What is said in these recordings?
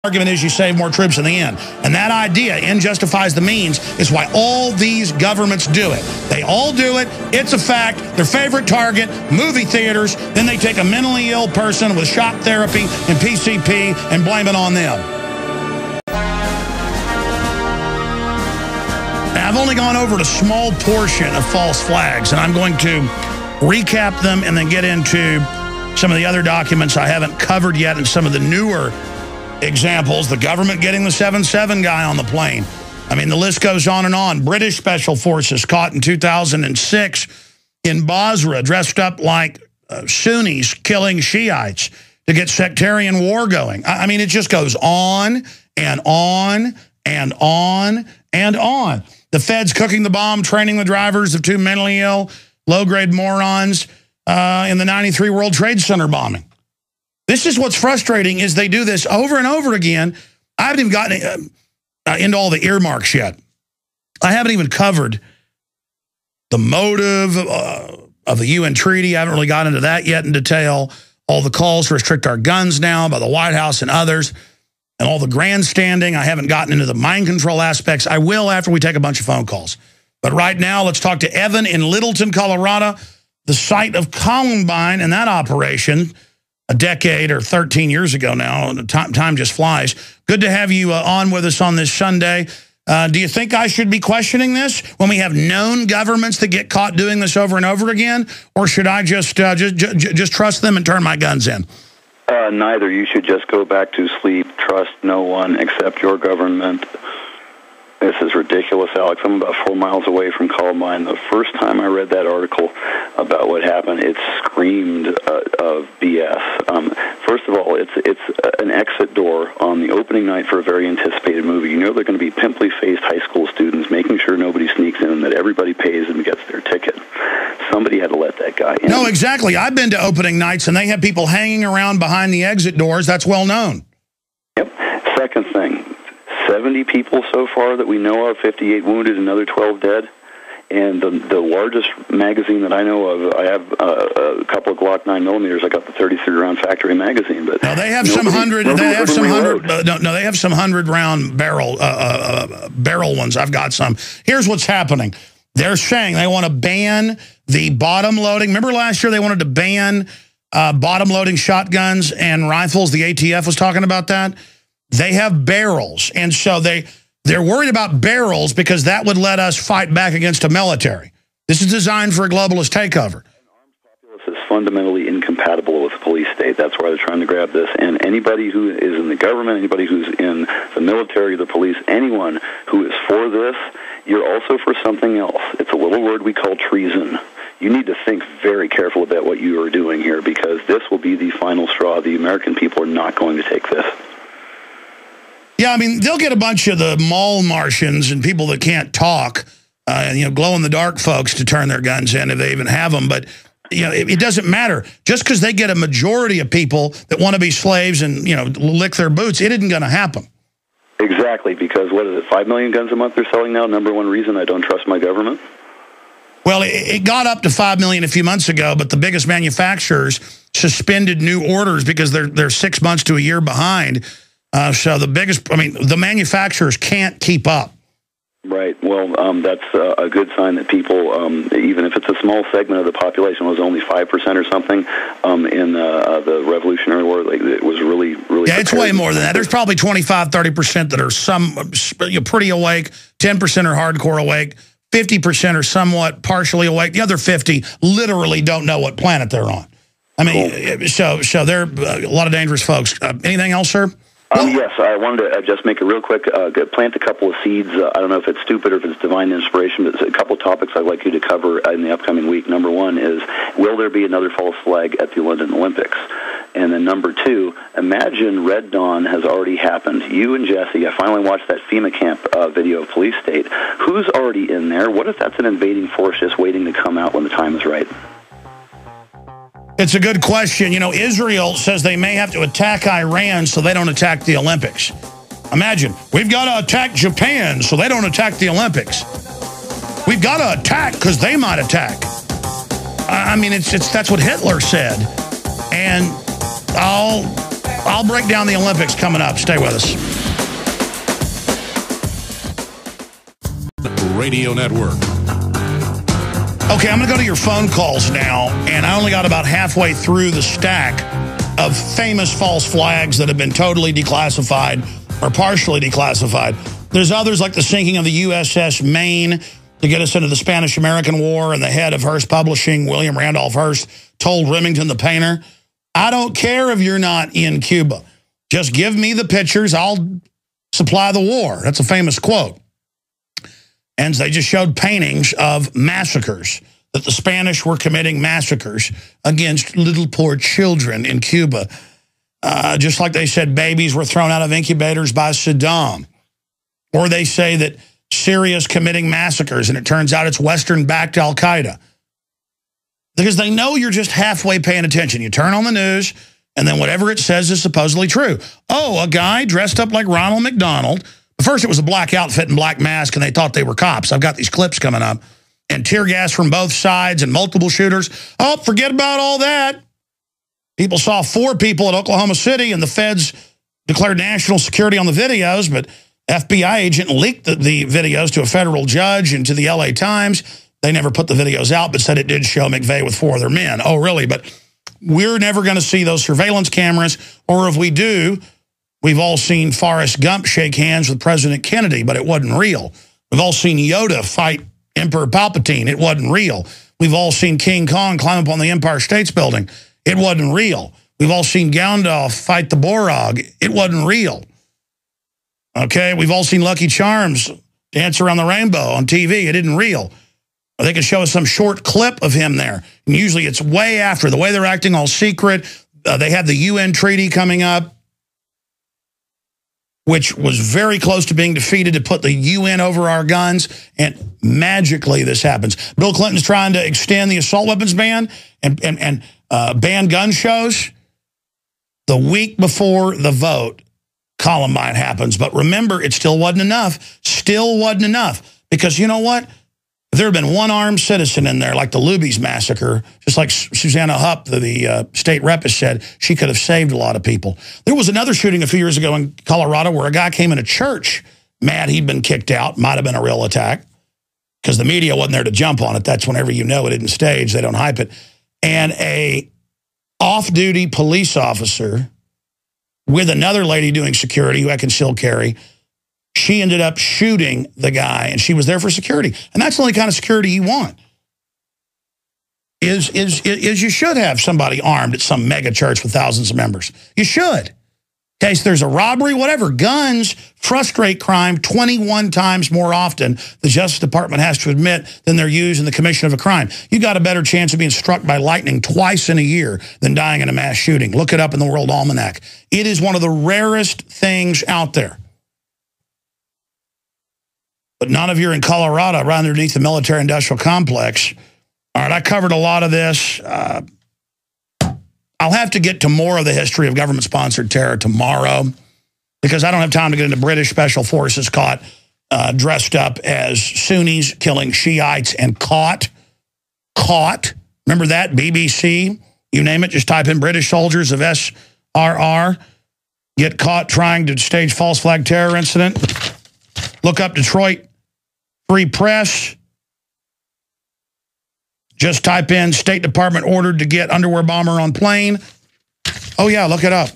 argument is you save more troops in the end. And that idea, end justifies the means, is why all these governments do it. They all do it. It's a fact. Their favorite target, movie theaters. Then they take a mentally ill person with shock therapy and PCP and blame it on them. Now, I've only gone over a small portion of false flags, and I'm going to recap them and then get into some of the other documents I haven't covered yet and some of the newer examples. The government getting the 7-7 guy on the plane. I mean, the list goes on and on. British Special Forces caught in 2006 in Basra, dressed up like Sunnis killing Shiites to get sectarian war going. I mean, it just goes on and on and on and on. The feds cooking the bomb, training the drivers of 2 mentally ill, low-grade morons in the 93 World Trade Center bombing. This is what's frustrating, is they do this over and over again. I haven't even gotten into all the earmarks yet. I haven't even covered the motive of the UN treaty. I haven't really got into that yet in detail. All the calls to restrict our guns now by the White House and others, and all the grandstanding. I haven't gotten into the mind control aspects. I will after we take a bunch of phone calls. But right now, let's talk to Evan in Littleton, Colorado, the site of Columbine and that operation a decade or 13 years ago now. Time just flies. Good to have you on with us on this Sunday. Do you think I should be questioning this when we have known governments that get caught doing this over and over again? Or should I just trust them and turn my guns in? Neither. You should just go back to sleep, trust no one except your government. This is ridiculous, Alex. I'm about 4 miles away from Columbine. The first time I read that article about what happened, it screamed of BS. First of all, it's an exit door on the opening night for a very anticipated movie. You know they're going to be pimply-faced high school students, making sure nobody sneaks in and that everybody pays and gets their ticket. Somebody had to let that guy in. No, exactly. I've been to opening nights, and they have people hanging around behind the exit doors. That's well known. Yep. Second thing. 70 people so far that we know of, 58 wounded, another 12 dead. And the largest magazine that I know of, I have a couple of Glock 9mm. I got the 33-round factory magazine, but now they have some hundred. They have some hundred. No, they have some 100-round barrel ones. I've got some. Here's what's happening. They're saying they want to ban the bottom loading. Remember last year they wanted to ban bottom loading shotguns and rifles. The ATF was talking about that. They have barrels, and so they're worried about barrels because that would let us fight back against a military. This is designed for a globalist takeover. An armed populace is fundamentally incompatible with the police state. That's why they're trying to grab this. And anybody who is in the government, anybody who's in the military, the police, anyone who is for this, you're also for something else. It's a little word we call treason. You need to think very careful about what you are doing here, because this will be the final straw. The American people are not going to take this. Yeah, I mean, they'll get a bunch of the mall Martians and people that can't talk, glow-in-the-dark folks to turn their guns in if they even have them. But, it doesn't matter. Just because they get a majority of people that want to be slaves and, lick their boots, it isn't going to happen. Exactly, because what is it, 5 million guns a month they're selling now? Number one reason I don't trust my government? Well, it got up to 5 million a few months ago, but the biggest manufacturers suspended new orders because they're 6 months to a year behind. So the manufacturers can't keep up. Right. Well, that's a good sign that people, even if it's a small segment of the population, it was only 5% or something in the Revolutionary War. It was really, really. Yeah, it's way more than that. There's probably 25, 30% that are pretty awake. 10% are hardcore awake. 50% are somewhat partially awake. The other 50 literally don't know what planet they're on. I mean, cool. So they're a lot of dangerous folks. Anything else, sir? Yes, I wanted to just make a real quick, plant a couple of seeds. I don't know if it's stupid or if it's divine inspiration, but there's a couple of topics I'd like you to cover in the upcoming week. Number one is, will there be another false flag at the London Olympics? And then number two, imagine Red Dawn has already happened. You and Jesse, I finally watched that FEMA camp video of police state. Who's already in there? What if that's an invading force just waiting to come out when the time is right? It's a good question. Israel says they may have to attack Iran so they don't attack the Olympics. Imagine, we've got to attack Japan so they don't attack the Olympics. We've got to attack because they might attack. I mean, that's what Hitler said. And I'll break down the Olympics coming up. Stay with us. Radio Network. Okay, I'm going to go to your phone calls now, and I only got about halfway through the stack of famous false flags that have been totally declassified or partially declassified. There's others like the sinking of the USS Maine to get us into the Spanish-American War, and the head of Hearst Publishing, William Randolph Hearst, told Remington the painter, I don't care if you're not in Cuba. Just give me the pictures, I'll supply the war. That's a famous quote. And they just showed paintings of massacres, that the Spanish were committing massacres against little poor children in Cuba. Just like they said babies were thrown out of incubators by Saddam. Or they say that Syria's committing massacres, and it turns out it's Western-backed al-Qaeda. Because they know you're just halfway paying attention. You turn on the news, and then whatever it says is supposedly true. Oh, a guy dressed up like Ronald McDonald. First, it was a black outfit and black mask, and they thought they were cops. I've got these clips coming up. And tear gas from both sides and multiple shooters. Oh, forget about all that. People saw 4 people at Oklahoma City, and the feds declared national security on the videos, but FBI agent leaked the videos to a federal judge and to the LA Times. They never put the videos out, but said it did show McVeigh with 4 other men. Oh, really? But we're never going to see those surveillance cameras, or if we do, we've all seen Forrest Gump shake hands with President Kennedy, but it wasn't real. We've all seen Yoda fight Emperor Palpatine. It wasn't real. We've all seen King Kong climb up on the Empire State Building. It wasn't real. We've all seen Gandalf fight the Borog. It wasn't real. Okay, we've all seen Lucky Charms dance around the rainbow on TV. It isn't real. They can show us some short clip of him there. And usually it's way after. The way they're acting all secret. They have the UN treaty coming up, which was very close to being defeated to put the UN over our guns, and magically this happens. Bill Clinton's trying to extend the assault weapons ban and ban gun shows. The week before the vote, Columbine happens. But remember, it still wasn't enough. Still wasn't enough. Because you know what? If there had been one armed citizen in there, like the Luby's massacre, just like Susanna Hupp, the state rep, has said, she could have saved a lot of people. There was another shooting a few years ago in Colorado where a guy came in a church mad he'd been kicked out. Might have been a real attack because the media wasn't there to jump on it. That's whenever you know it isn't staged. They don't hype it. And a off-duty police officer with another lady doing security who had concealed carry, she ended up shooting the guy, and she was there for security. And that's the only kind of security you want. Is you should have somebody armed at some mega church with thousands of members. You should. In case there's a robbery, whatever. Guns frustrate crime 21 times more often, the Justice Department has to admit, than they're used in the commission of a crime. You got a better chance of being struck by lightning twice in a year than dying in a mass shooting. Look it up in the World Almanac. It is one of the rarest things out there. But none of you are in Colorado, right underneath the military-industrial complex. All right, I covered a lot of this. I'll have to get to more of the history of government-sponsored terror tomorrow because I don't have time to get into British special forces caught dressed up as Sunnis killing Shiites and caught. Remember that? BBC? You name it, just type in British soldiers of SRR. Get caught trying to stage false flag terror incident. Look up Detroit Free Press. Just type in State Department ordered to get underwear bomber on plane. Oh, yeah, look it up.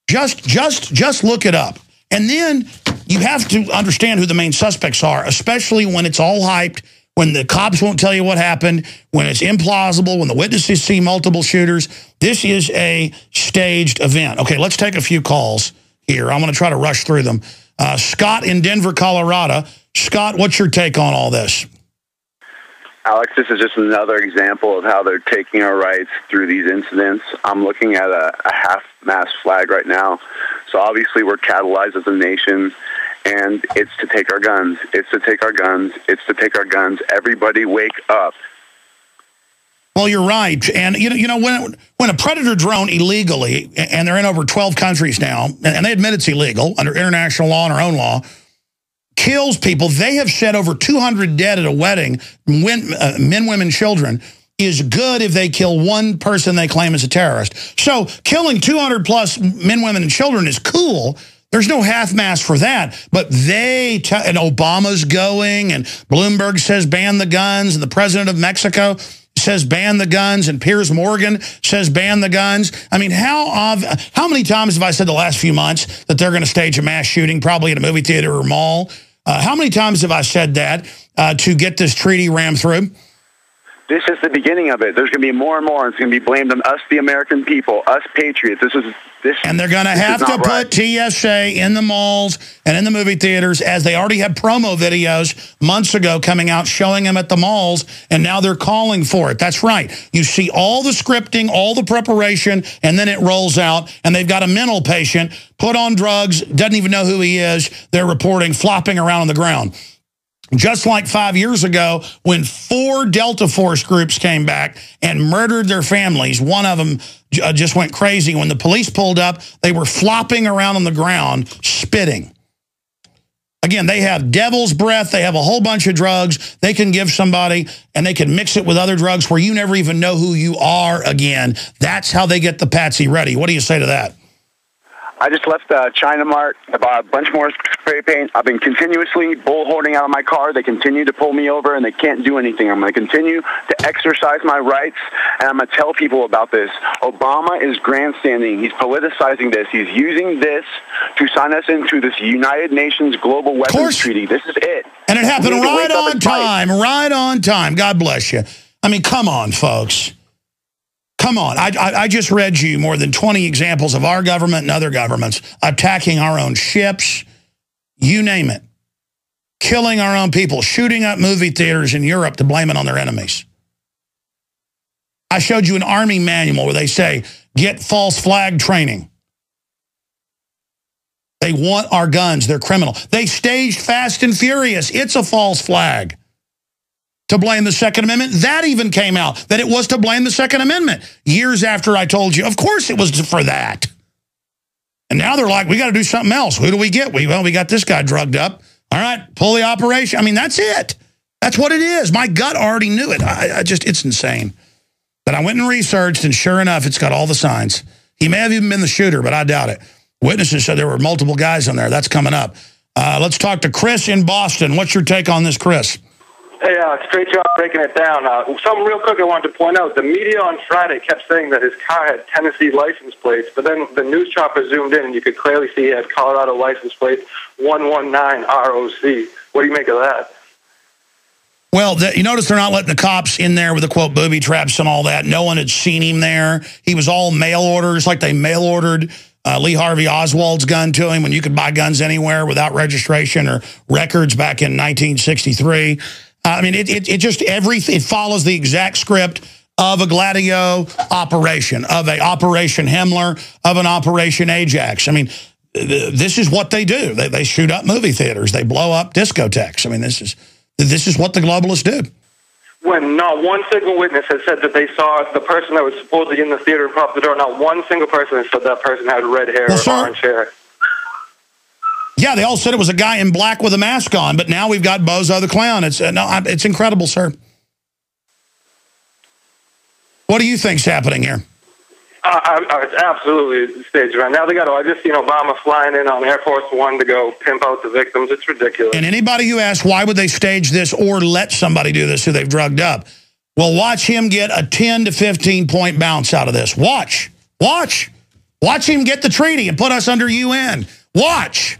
Just look it up. And then you have to understand who the main suspects are, especially when it's all hyped, when the cops won't tell you what happened, when it's implausible, when the witnesses see multiple shooters. This is a staged event. Okay, let's take a few calls here. I'm going to try to rush through them. Scott in Denver, Colorado. Scott, what's your take on all this? Alex, this is just another example of how they're taking our rights through these incidents. I'm looking at a half-mast flag right now. So obviously we're catalyzed as a nation, and it's to take our guns. It's to take our guns. It's to take our guns. Everybody wake up. Well, you're right. And, you know when a Predator drone illegally, and they're in over 12 countries now, and they admit it's illegal under international law and our own law, kills people. They have shed over 200 dead at a wedding, men, women, children. is good if they kill one person they claim is a terrorist. So killing 200 plus men, women, and children is cool. There's no half-mast for that. But and Obama's going, and Bloomberg says ban the guns, and the president of Mexico says ban the guns, and Piers Morgan says ban the guns. I mean, how many times have I said the last few months that they're going to stage a mass shooting, probably at a movie theater or mall? How many times have I said that to get this treaty rammed through? This is the beginning of it. There's going to be more and more. It's going to be blamed on us, the American people, us patriots. And they're going to have to put TSA in the malls and in the movie theaters, as they already had promo videos months ago coming out showing them at the malls, and now they're calling for it. That's right. You see all the scripting, all the preparation, and then it rolls out, and they've got a mental patient put on drugs, doesn't even know who he is. They're reporting flopping around on the ground. Just like 5 years ago when 4 Delta Force groups came back and murdered their families. One of them just went crazy. When the police pulled up, they were flopping around on the ground, spitting. Again, they have devil's breath. They have a whole bunch of drugs they can give somebody, and they can mix it with other drugs where you never even know who you are again. That's how they get the patsy ready. What do you say to that? I just left China Mart. I bought a bunch more spray paint. I've been continuously bullhorning out of my car. They continue to pull me over, and they can't do anything. I'm going to continue to exercise my rights, and I'm going to tell people about this. Obama is grandstanding. He's politicizing this. He's using this to sign us into this United Nations Global Weapons Treaty. This is it. And it happened right on time, right on time. God bless you. I mean, come on, folks. Come on. I just read you more than 20 examples of our government and other governments attacking our own ships, you name it, killing our own people, shooting up movie theaters in Europe to blame it on their enemies. I showed you an Army manual where they say, get false flag training. They want our guns. They're criminal. They staged Fast and Furious. It's a false flag to blame the Second Amendment. That even came out, that it was to blame the Second Amendment. Years after I told you, of course it was for that. And now they're like, we got to do something else. Who do we get? We got this guy drugged up. All right, pull the operation. I mean, that's it. That's what it is. My gut already knew it. It's insane. But I went and researched, and sure enough, it's got all the signs. He may have even been the shooter, but I doubt it. Witnesses said there were multiple guys on there. That's coming up. Let's talk to Chris in Boston. What's your take on this, Chris? Hey, straight job breaking it down. Something real quick I wanted to point out. The media on Friday kept saying that his car had Tennessee license plates, but then the news chopper zoomed in and you could clearly see he had Colorado license plate 119 ROC. What do you make of that? Well, you notice they're not letting the cops in there with the, quote, booby traps and all that. No one had seen him there. He was all mail orders, like they mail ordered Lee Harvey Oswald's gun to him when you could buy guns anywhere without registration or records back in 1963. I mean, it follows the exact script of a Gladio operation, of a Operation Himmler, of an Operation Ajax. I mean, this is what they do. They shoot up movie theaters. They blow up discotheques. I mean, this is what the globalists do. When not one single witness has said that they saw the person that was supposedly in the theater and popped the door, not one single person has said that person had red hair or orange hair. Yeah, they all said it was a guy in black with a mask on, but now we've got Bozo the Clown. It's incredible, sir. What do you think's happening here? It's absolutely staged right now. I just seen Obama flying in on Air Force One to go pimp out the victims. It's ridiculous. And anybody who asks why would they stage this or let somebody do this who they've drugged up, well, watch him get a 10 to 15 point bounce out of this. Watch him get the treaty and put us under UN. Watch it.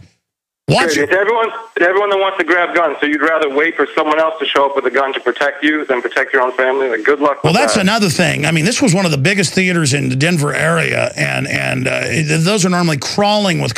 It's everyone that wants to grab guns, so you'd rather wait for someone else to show up with a gun to protect you than protect your own family. Like, good luck with that. Well, that's another thing. I mean, this was one of the biggest theaters in the Denver area, and those are normally crawling with